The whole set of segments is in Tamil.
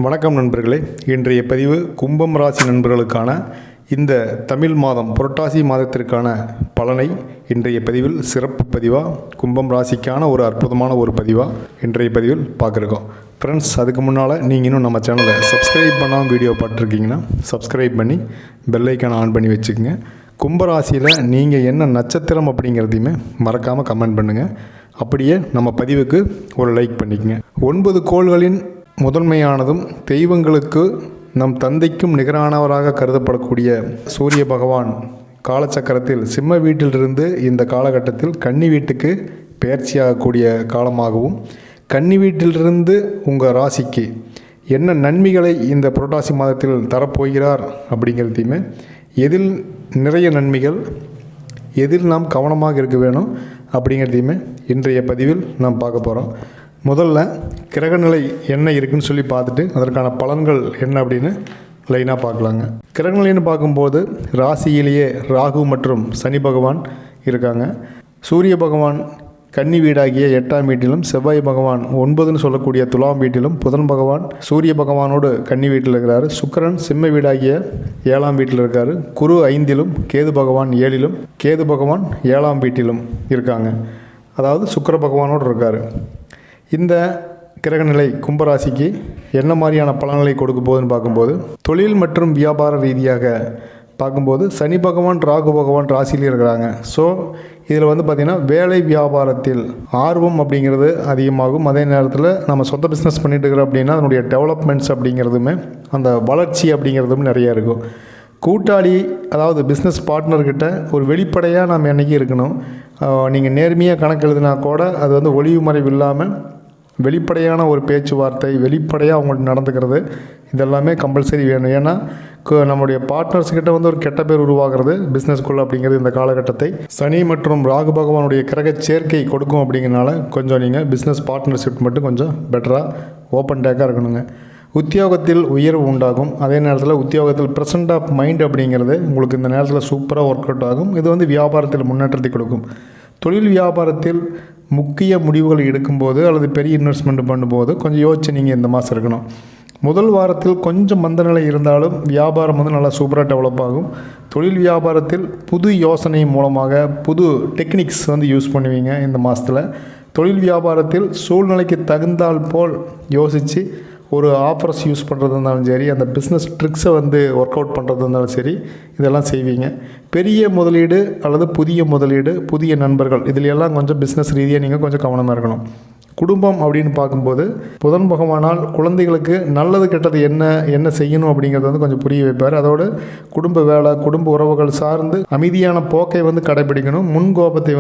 வணக்கம் நண்பர்களே. இன்றைய பதிவு கும்பம் ராசி நண்பர்களுக்கான இந்த தமிழ் மாதம் புரட்டாசி மாதத்திற்கான பலனை இன்றைய பதிவில் சிறப்பு பதிவாக கும்பம் ராசிக்கான ஒரு அற்புதமான ஒரு பதிவாக இன்றைய பதிவில் பார்க்குறோம். ஃப்ரெண்ட்ஸ், அதுக்கு முன்னால் நீங்கள் இன்னும் நம்ம சேனலை சப்ஸ்கிரைப் பண்ணாமல் வீடியோ பார்த்துருக்கீங்கன்னா சப்ஸ்கிரைப் பண்ணி பெல்லைக்கான ஆன் பண்ணி வச்சுக்கோங்க. கும்பராசியில் நீங்கள் என்ன நட்சத்திரம் அப்படிங்கிறதையுமே மறக்காமல் கமெண்ட் பண்ணுங்கள். அப்படியே நம்ம பதிவுக்கு ஒரு லைக் பண்ணிக்கங்க. 9 கோள்களின் முதன்மையானதும் தெய்வங்களுக்கு நம் தந்தைக்கும் நிகரானவராக கருதப்படக்கூடிய சூரிய பகவான் காலச்சக்கரத்தில் சிம்ம வீட்டிலிருந்து இந்த காலகட்டத்தில் கன்னி வீட்டுக்கு பெயர்ச்சியாகக்கூடிய காலமாகவும், கன்னி வீட்டிலிருந்து உங்கள் ராசிக்கு என்ன நன்மைகளை இந்த புரட்டாசி மாதத்தில் தரப்போகிறார் அப்படிங்கிறதையுமே, எதில் நிறைய நன்மைகள், எதில் நாம் கவனமாக இருக்க வேணும் அப்படிங்கிறதையுமே இன்றைய பதிவில் நாம் பார்க்க போகிறோம். முதல்ல கிரகநிலை என்ன இருக்குதுன்னு சொல்லி பார்த்துட்டு அதற்கான பலன்கள் என்ன அப்படின்னு லைனாக பார்க்கலாங்க. கிரகநிலைன்னு பார்க்கும்போது ராசியிலேயே ராகு மற்றும் சனி பகவான் இருக்காங்க. சூரிய பகவான் கன்னி வீடாகிய 8ஆம் வீட்டிலும், செவ்வாய் பகவான் 9ன்னு சொல்லக்கூடிய துலாம் வீட்டிலும், புதன் பகவான் சூரிய பகவானோடு கன்னி வீட்டில் இருக்கிறாரு. சுக்கிரன் சிம்ம வீடாகிய 7ஆம் வீட்டில் இருக்கார். குரு 5லும், கேது பகவான் 7லும், கேது பகவான் 7ஆம் வீட்டிலும் இருக்காங்க. அதாவது சுக்கிர பகவானோடு இருக்கார். இந்த கிரகநிலை கும்பராசிக்கு என்ன மாதிரியான பலன்களை கொடுக்க போகுதுன்னு பார்க்கும்போது, தொழில் மற்றும் வியாபார ரீதியாக பார்க்கும்போது சனி பகவான் ராகு பகவான் ராசியில் இருக்கிறாங்க. ஸோ இதில் பார்த்திங்கன்னா வேலை வியாபாரத்தில் ஆர்வம் அப்படிங்கிறது அதிகமாகும். அதே நேரத்தில் நம்ம சொந்த பிஸ்னஸ் பண்ணிட்டு இருக்கிறோம் அப்படின்னா அதனுடைய டெவலப்மெண்ட்ஸ் அப்படிங்கிறதுமே, அந்த வளர்ச்சி அப்படிங்கிறதும் நிறையா இருக்கும். கூட்டாளி, அதாவது பிஸ்னஸ் பார்ட்னர்கிட்ட ஒரு வெளிப்படையாக நம்ம என்றைக்கு இருக்கணும். நீங்கள் நேர்மையாக கணக்கு எழுதினா கூட அது ஒளிவு மறைவு இல்லாமல் வெளிப்படையான ஒரு பேச்சுவார்த்தை, வெளிப்படையாக அவங்கள்ட்ட நடந்துக்கிறது, இதெல்லாமே கம்பல்சரி வேணும். ஏன்னா நம்முடைய பார்ட்னர்ஸ்கிட்ட ஒரு கெட்ட பேர் உருவாகிறது பிஸ்னஸ்குள்ளே அப்படிங்கிறது இந்த காலகட்டத்தை சனி மற்றும் ராகு பகவானுடைய கிரக சேர்க்கை கொடுக்கும். அப்படிங்கிறனால கொஞ்சம் நீங்கள் பிஸ்னஸ் பார்ட்னர்ஷிப் மட்டும் கொஞ்சம் பெட்டராக ஓப்பன் டேக்காக இருக்கணுங்க. உத்தியோகத்தில் உயர்வு உண்டாகும். அதே நேரத்தில் உத்தியோகத்தில் ப்ரெசன்ட் ஆஃப் மைண்ட் அப்படிங்கிறது உங்களுக்கு இந்த நேரத்தில் சூப்பராக ஒர்க் அவுட் ஆகும். இது வியாபாரத்தில் முன்னேற்றத்தை கொடுக்கும். தொழில் வியாபாரத்தில் முக்கிய முடிவுகள் எடுக்கும்போது அல்லது பெரிய இன்வெஸ்ட்மெண்ட் பண்ணும்போது கொஞ்சம் யோசிச்சு நீங்கள் இந்த மாதம் இருக்கணும். முதல் வாரத்தில் கொஞ்சம் மந்தநிலை இருந்தாலும் வியாபாரம் நல்லா சூப்பராக டெவலப் ஆகும். தொழில் வியாபாரத்தில் புது யோசனை மூலமாக புது டெக்னிக்ஸ் யூஸ் பண்ணுவீங்க இந்த மாதத்தில். தொழில் வியாபாரத்தில் சூழ்நிலைக்கு தகுந்தால் போல் யோசித்து ஒரு ஆஃபர்ஸ் யூஸ் பண்ணுறது இருந்தாலும் சரி, அந்த பிஸ்னஸ் ட்ரிக்ஸை ஒர்க் அவுட் பண்ணுறது இருந்தாலும் சரி, இதெல்லாம் செய்வீங்க. பெரிய முதலீடு அல்லது புதிய முதலீடு, புதிய நண்பர்கள், இதில் எல்லாம் கொஞ்சம் பிஸ்னஸ் ரீதியாக நீங்கள் கொஞ்சம் கவனமாக இருக்கணும். குடும்பம் அப்படின்னு பார்க்கும்போது புதன் பகவானால் குழந்தைகளுக்கு நல்லது கெட்டது என்ன செய்யணும் அப்படிங்கிறது கொஞ்சம் புரிய வைப்பார். அதோடு குடும்ப வேலை, குடும்ப உறவுகள் சார்ந்து அமைதியான போக்கை கடைபிடிக்கணும். முன்கோபத்தை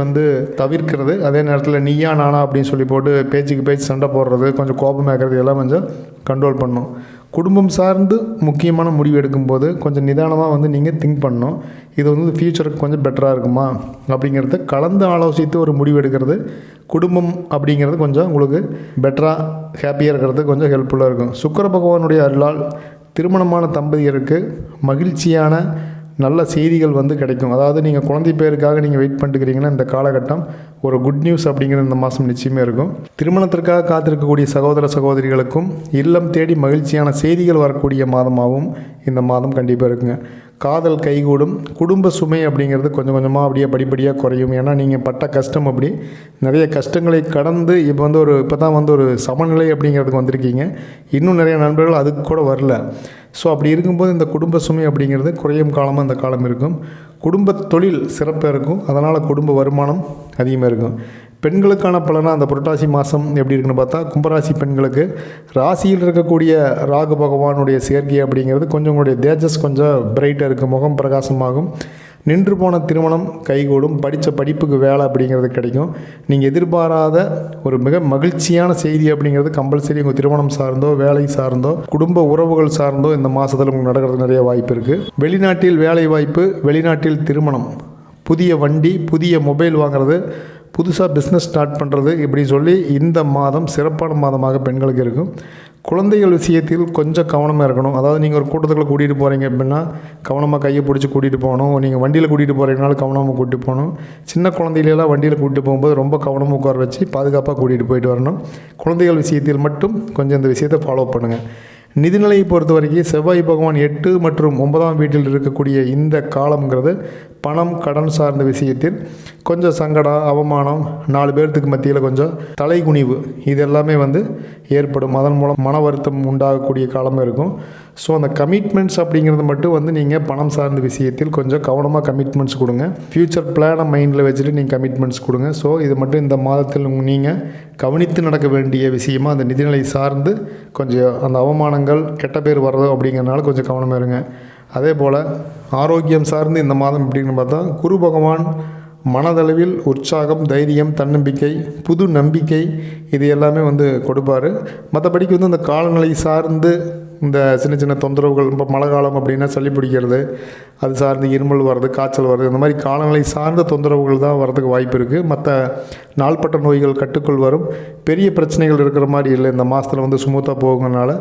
தவிர்க்கிறது. அதே நேரத்தில் நீயா நானா அப்படின்னு சொல்லி போட்டு பேச்சுக்கு பேச்சு சண்டை போடுறது, கொஞ்சம் கோபமாகிறது, எல்லாம் கொஞ்சம் கண்ட்ரோல் பண்ணணும். குடும்பம் சார்ந்து முக்கியமான முடிவு எடுக்கும்போது கொஞ்சம் நிதானமாக நீங்கள் திங்க் பண்ணணும். இது ஃப்யூச்சருக்கு கொஞ்சம் பெட்டராக இருக்குமா அப்படிங்கிறத கலந்து ஆலோசித்து ஒரு முடிவு எடுக்கிறது, குடும்பம் அப்படிங்கிறது கொஞ்சம் உங்களுக்கு பெட்டராக ஹாப்பியாக இருக்கிறது கொஞ்சம் ஹெல்ப்ஃபுல்லாக இருக்கும். சுக்கிர பகவானுடைய அருளால் திருமணமான தம்பதியருக்கு மகிழ்ச்சியான நல்ல செய்திகள் கிடைக்கும். அதாவது நீங்கள் குழந்தை பேருக்காக நீங்கள் வெயிட் பண்ணிட்டுக்கிறீங்கன்னா இந்த காலகட்டம் ஒரு குட் நியூஸ் அப்படிங்கிறது இந்த மாதம் நிச்சயமே இருக்கும். திருமணத்திற்காக காத்திருக்கக்கூடிய சகோதர சகோதரிகளுக்கும் இல்லம் தேடி மகிழ்ச்சியான செய்திகள் வரக்கூடிய மாதமாகவும் இந்த மாதம் கண்டிப்பாக இருக்குங்க. காதல் கைகூடும். குடும்ப சுமை அப்படிங்கிறது கொஞ்சம் கொஞ்சமாக அப்படியே படிப்படியாக குறையும். ஏன்னா நீங்கள் பட்ட கஷ்டம் அப்படி நிறைய கஷ்டங்களை கடந்து இப்போ தான் ஒரு சமநிலை அப்படிங்கிறதுக்கு வந்திருக்கீங்க. இன்னும் நிறைய நண்பர்கள் அதுக்கு கூட வரல. ஸோ அப்படி இருக்கும்போது இந்த குடும்ப சுமை அப்படிங்கிறது குறையும் காலமாக இந்த காலம் இருக்கும். குடும்ப தொழில் சிறப்பாக இருக்கும். அதனால் குடும்ப வருமானம் அதிகமாக இருக்கும். பெண்களுக்கான பலனாக அந்த புரட்டாசி மாதம் எப்படி இருக்குன்னு பார்த்தா, கும்பராசி பெண்களுக்கு ராசியில் இருக்கக்கூடிய ராகு பகவானுடைய சேர்க்கை அப்படிங்கிறது கொஞ்சம் உங்களுடைய தேஜஸ் கொஞ்சம் பிரைட்டாக இருக்குது. முகம் பிரகாசமாகும். நின்று போன திருமணம் கைகூடும். படித்த படிப்புக்கு வேலை அப்படிங்கிறது கிடைக்கும். நீங்கள் எதிர்பாராத ஒரு மிக மகிழ்ச்சியான செய்தி அப்படிங்கிறது கம்பல்சரி உங்கள் திருமணம் சார்ந்தோ, வேலை சார்ந்தோ, குடும்ப உறவுகள் சார்ந்தோ இந்த மாதத்தில் உங்களுக்கு நடக்கிறது நிறைய வாய்ப்பு இருக்குது. வெளிநாட்டில் வேலை வாய்ப்பு, வெளிநாட்டில் திருமணம், புதிய வண்டி, புதிய மொபைல் வாங்குறது, புதுசாக பிஸ்னஸ் ஸ்டார்ட் பண்ணுறது, இப்படி சொல்லி இந்த மாதம் சிறப்பான மாதமாக பெண்களுக்கு இருக்கும். குழந்தைகள் விஷயத்தில் கொஞ்சம் கவனமாக இருக்கணும். அதாவது நீங்கள் ஒரு கூட்டத்தில் கூட்டிகிட்டு போகிறீங்க அப்படின்னா கவனமாக கையை பிடிச்சி கூட்டிகிட்டு போகணும். நீங்கள் வண்டியில் கூட்டிகிட்டு போகிறீங்கனாலும் கவனமாக கூட்டிகிட்டு போகணும். சின்ன குழந்தைகளெல்லாம் வண்டியில் கூட்டிகிட்டு போகும்போது ரொம்ப கவனமாக உட்கார வச்சு பாதுகாப்பாக கூட்டிகிட்டு போயிட்டு வரணும். குழந்தைகள் விஷயத்தில் மட்டும் கொஞ்சம் இந்த விஷயத்தை ஃபாலோ பண்ணுங்கள். நிதிநிலையை பொறுத்த வரைக்கும் செவ்வாய் பகவான் 8 மற்றும் 9ஆம் வீட்டில் இருக்கக்கூடிய இந்த காலம்ங்கிறது பணம் கடன் சார்ந்த விஷயத்தில் கொஞ்சம் சங்கடம், அவமானம், 4 பேர்த்துக்கு மத்தியில் கொஞ்சம் தலைகுனிவு இது எல்லாமே ஏற்படும். அதன் மூலம் மன வருத்தம் உண்டாகக்கூடிய காலமாக இருக்கும். ஸோ அந்த கமிட்மெண்ட்ஸ் அப்படிங்கிறது மட்டும் நீங்கள் பணம் சார்ந்த விஷயத்தில் கொஞ்சம் கவனமாக கமிட்மெண்ட்ஸ் கொடுங்க. ஃப்யூச்சர் பிளானை மைண்டில் வச்சுட்டு நீங்கள் கமிட்மெண்ட்ஸ் கொடுங்க. ஸோ இது மட்டும் இந்த மாதத்தில் நீங்கள் கவனித்து நடக்க வேண்டிய விஷயமாக அந்த நிதிநிலை சார்ந்து கொஞ்சம் அந்த அவமானங்கள் கெட்ட பேர் வர்றதோ அப்படிங்கிறனால கொஞ்சம் கவனமாக இருங்க. அதே போல் ஆரோக்கியம் சார்ந்து இந்த மாதம் எப்படின்னு பார்த்தா குரு பகவான் மனதளவில் உற்சாகம், தைரியம், தன்னம்பிக்கை, புது நம்பிக்கை இது எல்லாமே கொடுப்பார். மற்றபடிக்கு இந்த காலநிலை சார்ந்து இந்த சின்ன சின்ன தொந்தரவுகள், இப்போ மழை காலம் அப்படின்னா சளி பிடிக்கிறது, அது சார்ந்து இருமல் வர்றது, காய்ச்சல் வர்றது, இந்த மாதிரி காலநிலை சார்ந்த தொந்தரவுகள் தான் வரதுக்கு வாய்ப்பு இருக்குது. மற்ற நாள்பட்ட நோய்கள் கட்டுக்குள் வரும். பெரிய பிரச்சனைகள் இருக்கிற மாதிரி இல்லை. இந்த மாதத்தில் ஸ்மூத்தாக போகுங்கனால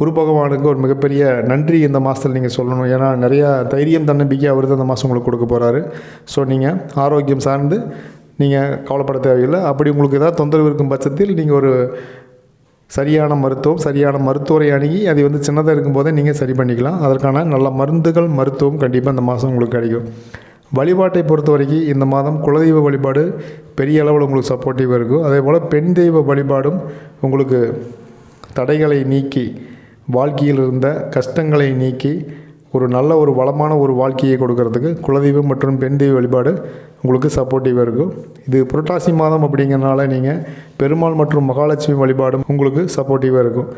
குரு பகவானுக்கு ஒரு மிகப்பெரிய நன்றி இந்த மாதத்தில் நீங்கள் சொல்லணும். ஏன்னா நிறையா தைரியம், தன்னம்பிக்கை அவர் தான் இந்த மாதம் உங்களுக்கு கொடுக்க போகிறாரு. ஸோ நீங்கள் ஆரோக்கியம் சார்ந்து நீங்கள் கவலைப்பட தேவையில்லை. அப்படி உங்களுக்கு ஏதாவது தொந்தரவு இருக்கும் பட்சத்தில் நீங்கள் ஒரு சரியான மருத்துவரை அணுகி அதை சின்னதாக இருக்கும்போதே நீங்கள் சரி பண்ணிக்கலாம். அதற்கான நல்ல மருந்துகள், மருத்துவம் கண்டிப்பாக இந்த மாதம் உங்களுக்கு கிடைக்கும். வழிபாட்டை பொறுத்த வரைக்கும் இந்த மாதம் குலதெய்வ வழிபாடு பெரிய அளவில் உங்களுக்கு சப்போர்ட்டிவாக இருக்கும். அதே போல் பெண் தெய்வ வழிபாடும் உங்களுக்கு தடைகளை நீக்கி, வாழ்க்கையில் இருந்த கஷ்டங்களை நீக்கி ஒரு நல்ல ஒரு வளமான ஒரு வாழ்க்கையை கொடுக்கறதுக்கு குலதெய்வம் மற்றும் பெண் தெய்வ வழிபாடு உங்களுக்கு சப்போர்ட்டிவாக இருக்கும். இது புரட்டாசி மாதம் அப்படிங்கிறனால நீங்கள் பெருமாள் மற்றும் மகாலட்சுமி வழிபாடும் உங்களுக்கு சப்போர்ட்டிவாக இருக்கும்.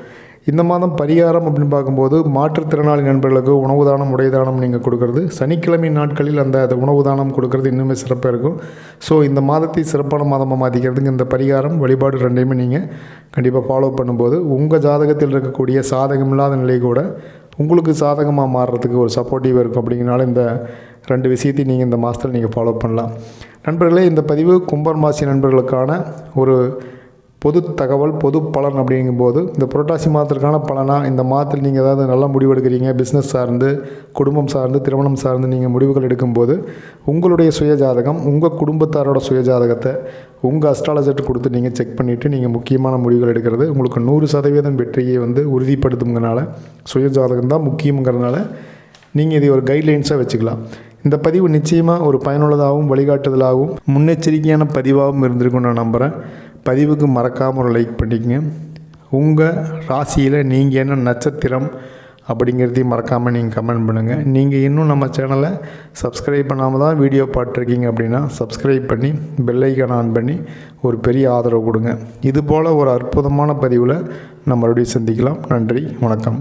இந்த மாதம் பரிகாரம் அப்படின்னு பார்க்கும்போது மாற்றுத்திறனாளி நண்பர்களுக்கு உணவு தானம், உடை தானம் நீங்கள் கொடுக்கறது, சனிக்கிழமை நாட்களில் அந்த உணவு தானம் கொடுக்கறது இன்னுமே சிறப்பாக இருக்கும். ஸோ இந்த மாதத்தை சிறப்பான மாதமாக மாற்றிக்கிறதுக்கு இந்த பரிகாரம், வழிபாடு ரெண்டையுமே நீங்கள் கண்டிப்பாக ஃபாலோ பண்ணும்போது உங்கள் ஜாதகத்தில் இருக்கக்கூடிய சாதகமில்லாத நிலை கூட உங்களுக்கு சாதகமாக மாறுறதுக்கு ஒரு சப்போர்ட்டிவாக இருக்கும். அப்படிங்கிறனால இந்த 2 விஷயத்தையும் நீங்கள் இந்த மாதத்தில் நீங்கள் ஃபாலோ பண்ணலாம். நண்பர்களே, இந்த பதிவு கும்பராசி நண்பர்களுக்கான ஒரு பொது தகவல், பொது பலன் அப்படிங்கும்போது இந்த புரட்டாசி மாதத்திற்கான பலனாக இந்த மாதத்தில் நீங்கள் ஏதாவது நல்ல முடிவு எடுக்கிறீங்க, பிஸ்னஸ் சார்ந்து, குடும்பம் சார்ந்து, திருமணம் சார்ந்து நீங்கள் முடிவுகள் எடுக்கும்போது உங்களுடைய சுயஜாதகம், உங்கள் குடும்பத்தாரோட சுயஜாதகத்தை உங்கள் அஸ்ட்ராலஜர்ட்டு கொடுத்து நீங்கள் செக் பண்ணிவிட்டு நீங்கள் முக்கியமான முடிவுகள் எடுக்கிறது உங்களுக்கு 100% வெற்றியை உறுதிப்படுத்துங்கிறனால சுயஜாதகம் தான் முக்கியங்கிறதுனால நீங்கள் இதை ஒரு கைட்லைன்ஸாக வச்சுக்கலாம். இந்த பதிவு நிச்சயமாக ஒரு பயனுள்ளதாகவும் வழிகாட்டுதலாகவும் முன்னெச்சரிக்கையான பதிவாகவும் இருந்திருக்குன்னு நான் நம்புகிறேன். பதிவுக்கு மறக்காமல் ஒரு லைக் பண்ணிக்கங்க. உங்கள் ராசியில் நீங்கள் என்ன நட்சத்திரம் அப்படிங்கிறதையும் மறக்காமல் நீங்கள் கமெண்ட் பண்ணுங்கள். நீங்கள் இன்னும் நம்ம சேனலை சப்ஸ்கிரைப் பண்ணாமல் தான் வீடியோ பார்த்துருக்கீங்க அப்படின்னா சப்ஸ்கிரைப் பண்ணி பெல் ஐக்கான் ஆன் பண்ணி ஒரு பெரிய ஆதரவு கொடுங்க. இதுபோல் ஒரு அற்புதமான பதிவில் நம்ம மறுபடியும் சந்திக்கலாம். நன்றி, வணக்கம்.